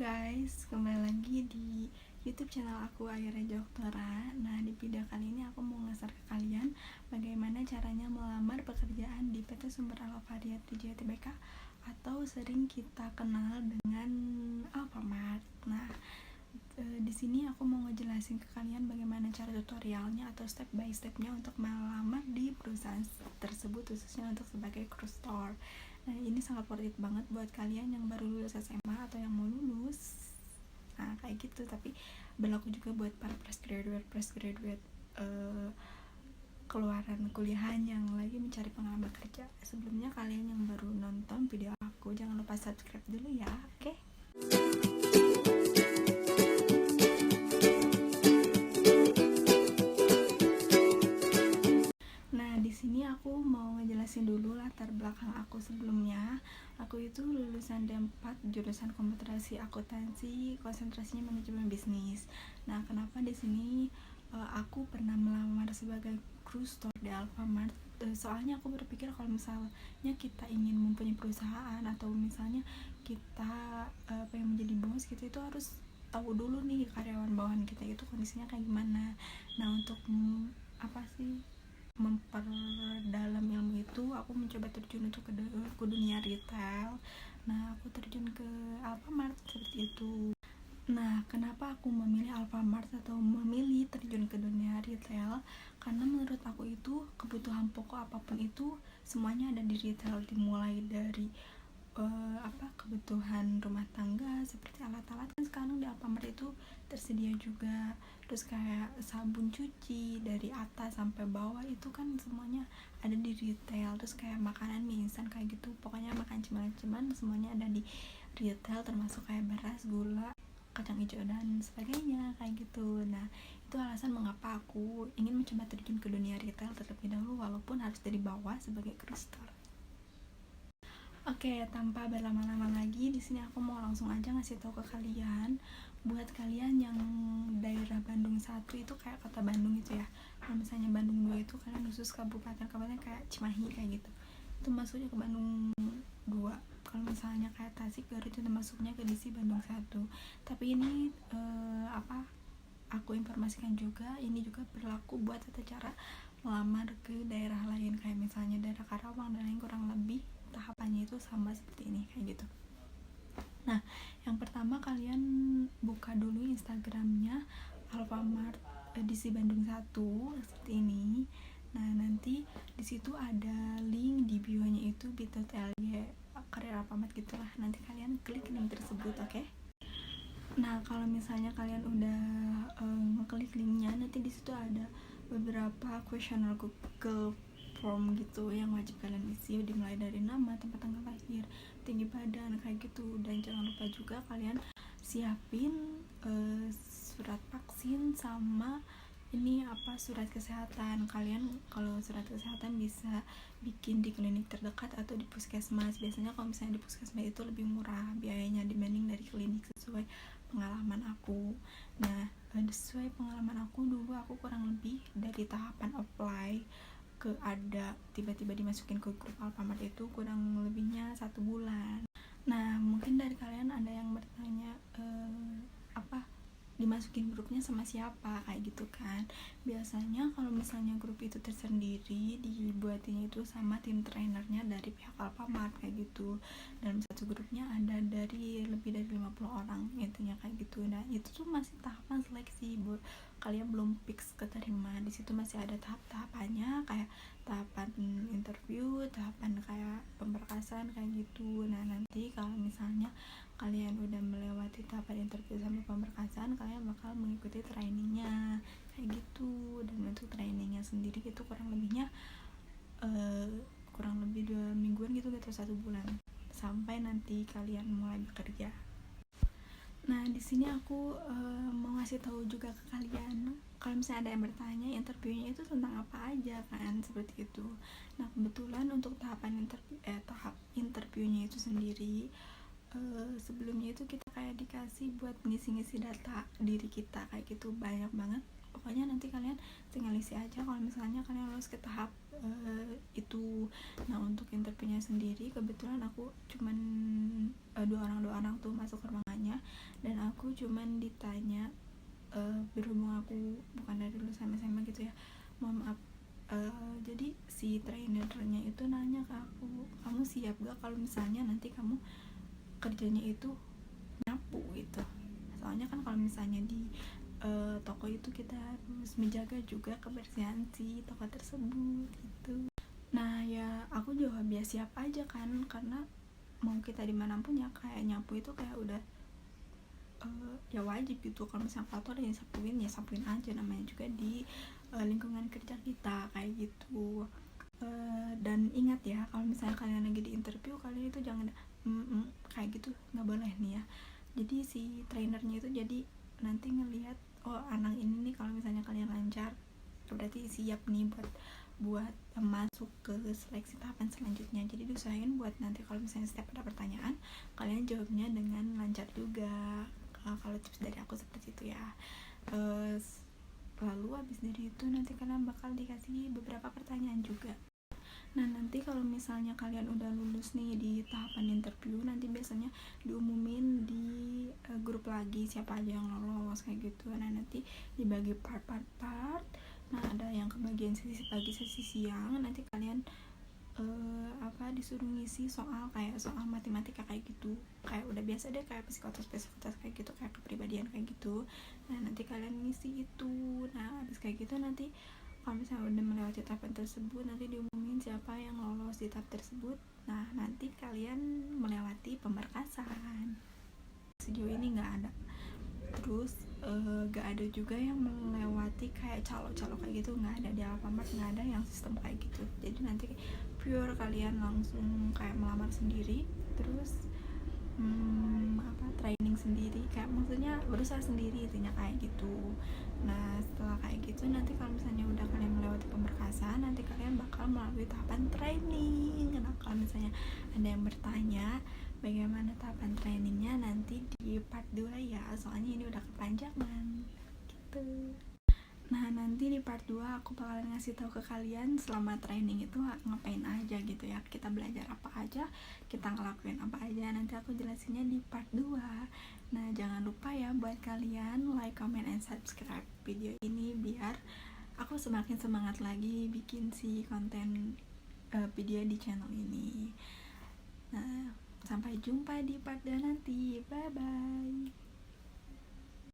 guys, kembali lagi di YouTube channel aku Ayu Reja Oktora. Nah, di video kali ini aku mau nge-share ke kalian bagaimana caranya melamar pekerjaan di PT Sumber Alfariat di JTBK atau sering kita kenal dengan Alfamart. Nah, di sini aku mau ngejelasin ke kalian bagaimana cara tutorialnya atau step by stepnya untuk melamar di perusahaan tersebut, khususnya untuk sebagai crew store. Nah, ini sangat worth it banget buat kalian yang baru lulus SMA atau yang mau lulus. Nah, kayak gitu. Tapi berlaku juga buat para fresh graduate keluaran kuliahan yang lagi mencari pengalaman kerja. Sebelumnya kalian yang baru nonton video aku, jangan lupa subscribe dulu ya, oke? Nah, di sini aku mau ngejelasin dulu latar belakang aku sebelumnya. Aku itu lulusan D4 jurusan Komputerasi Akuntansi, konsentrasinya manajemen bisnis. Nah, kenapa di sini aku pernah melamar sebagai crew store di Alfamart? Soalnya aku berpikir kalau misalnya kita ingin mempunyai perusahaan atau misalnya kita pengen menjadi bos, kita itu harus tahu dulu nih karyawan bawahan kita itu kondisinya kayak gimana. Nah, untuk memperdalam ilmu itu, aku mencoba terjun untuk ke dunia retail. Nah, aku terjun ke Alfamart seperti itu. Nah, kenapa aku memilih Alfamart atau memilih terjun ke dunia retail? Karena menurut aku itu kebutuhan pokok apapun itu semuanya ada di retail, dimulai dari kebutuhan rumah tangga seperti alat-alat kan sekarang di Alfamart itu tersedia juga, terus kayak sabun cuci dari atas sampai bawah itu kan semuanya ada di retail, terus kayak makanan mie instan kayak gitu, pokoknya makan cemilan semuanya ada di retail, termasuk kayak beras, gula, kacang hijau dan sebagainya kayak gitu. Nah, itu alasan mengapa aku ingin mencoba terjun ke dunia retail terlebih dahulu walaupun harus dari bawah sebagai crew store. Oke, tanpa berlama-lama lagi, di sini aku mau langsung aja ngasih tahu ke kalian, buat kalian yang daerah Bandung 1 itu kayak kota Bandung gitu ya. Kalau misalnya Bandung 2 itu kalian khusus kabupaten kayak Cimahi kayak gitu. Itu masuknya ke Bandung 2. Kalau misalnya kayak Tasik, Garut itu masuknya ke DC Bandung 1. Tapi ini aku informasikan juga, ini juga berlaku buat tata cara melamar ke daerah lain kayak misalnya daerah Karawang dan lain, kurang lebih tahapannya itu sama seperti ini kayak gitu. Nah, yang pertama kalian buka dulu Instagramnya Alfamart DC Bandung 1 seperti ini. Nah, nanti di situ ada link di bio-nya itu bit.ly karir Alfamart gitulah. Nanti kalian klik link tersebut, oke? Nah, kalau misalnya kalian udah ngeklik linknya, nanti di situ ada beberapa kuesioner Google Form gitu yang wajib kalian isi, dimulai dari nama, tempat tanggal lahir, tinggi badan kayak gitu. Dan jangan lupa juga kalian siapin surat vaksin sama surat kesehatan. Kalian kalau surat kesehatan bisa bikin di klinik terdekat atau di puskesmas. Biasanya kalau misalnya di puskesmas itu lebih murah biayanya dibanding dari klinik, sesuai pengalaman aku. Nah, sesuai pengalaman aku dulu, aku kurang lebih dari tahapan apply ke ada tiba-tiba dimasukin ke grup Alfamart itu kurang lebihnya 1 bulan. Nah, mungkin dari kalian ada yang bertanya dimasukin grupnya sama siapa kayak gitu kan. Biasanya kalau misalnya grup itu tersendiri, dibuatinnya itu sama tim trainernya dari pihak Alfamart kayak gitu. Dalam satu grupnya ada dari lebih dari 50 orang intinya kayak gitu. Nah, itu tuh masih tahapan seleksi, kalian belum fix keterima. Di situ masih ada tahap-tahapannya, kayak tahapan interview, tahapan kayak pemberkasan kayak gitu. Nah, nanti kalau misalnya kalian udah melewati tahapan interview sampai pemberkasan, kalian bakal mengikuti trainingnya kayak gitu. Dan untuk trainingnya sendiri itu kurang lebih 2 mingguan gitu atau 1 bulan sampai nanti kalian mulai bekerja. Nah, di sini aku mau ngasih tahu juga ke kalian, kalau misalnya ada yang bertanya interviewnya itu tentang apa aja kan, seperti itu. Nah, kebetulan untuk tahap interviewnya itu sendiri, sebelumnya itu kita kayak dikasih buat ngisi-ngisi data diri kita kayak gitu, banyak banget pokoknya nanti kalian tinggal isi aja kalau misalnya kalian lolos ke tahap itu. Nah untuk interviewnya sendiri kebetulan aku cuman dua orang tuh masuk ke ruangannya, dan aku cuman ditanya berhubung aku bukan dari lulusan SMA gitu ya, mohon maaf. Jadi si trainernya itu nanya ke aku, kamu siap gak kalau misalnya nanti kamu kerjanya itu nyapu gitu. Soalnya kan kalau misalnya di toko itu kita harus menjaga juga kebersihan si toko tersebut gitu. Nah ya aku jawab ya siap aja kan, karena mau kita dimanapun ya kayak nyapu itu kayak udah ya wajib gitu. Kalau misalnya kotor ya sapuin aja, namanya juga di lingkungan kerja kita kayak gitu. Dan ingat ya kalau misalnya kalian lagi di interview, kalian itu jangan kayak gitu, nggak boleh nih ya. Jadi si trainernya itu jadi nanti ngelihat, oh anak ini nih kalau misalnya kalian lancar berarti siap nih buat masuk ke seleksi tahapan selanjutnya. Jadi diusahain buat nanti kalau misalnya setiap ada pertanyaan kalian jawabnya dengan lancar juga. Kalau tips dari aku seperti itu ya. Lalu habis dari itu nanti kalian bakal dikasih beberapa pertanyaan juga. Nah nanti kalau misalnya kalian udah lulus nih di tahapan interview, nanti biasanya diumumin di grup lagi siapa aja yang lolos kayak gitu. Nah nanti dibagi part. Nah ada yang kebagian sesi pagi, sesi siang. Nanti kalian disuruh ngisi soal kayak soal matematika kayak gitu, kayak udah biasa deh kayak psikotes kayak gitu, kayak kepribadian kayak gitu. Nah nanti kalian ngisi itu. Nah habis kayak gitu nanti kalau misalnya udah melewati tahapan tersebut, nanti diumumin siapa yang lolos di tahap tersebut. Nah nanti kalian melewati pemberkasan. Sejauh ini nggak ada. Terus gak ada juga yang melewati kayak calo kayak gitu, nggak ada di Alfamart, nggak ada yang sistem kayak gitu. Jadi nanti pure kalian langsung kayak melamar sendiri, terus training sendiri, kayak maksudnya berusaha sendiri intinya kayak gitu. Nah setelah kayak gitu nanti kalau misalnya udah kalian melewati pemberkasan, nanti kalian bakal melalui tahapan training. Nah kalau misalnya ada yang bertanya bagaimana tahapan trainingnya, nanti di part 2 ya, soalnya ini udah kepanjangan gitu. Nah nanti di part 2 aku bakalan ngasih tahu ke kalian selama training itu ngapain aja gitu ya, kita belajar apa aja, kita ngelakuin apa aja, nanti aku jelasinnya di part 2. Nah jangan lupa ya buat kalian like, comment, and subscribe video ini biar aku semakin semangat lagi bikin si konten video di channel ini. Nah sampai jumpa di part 2 nanti, bye bye.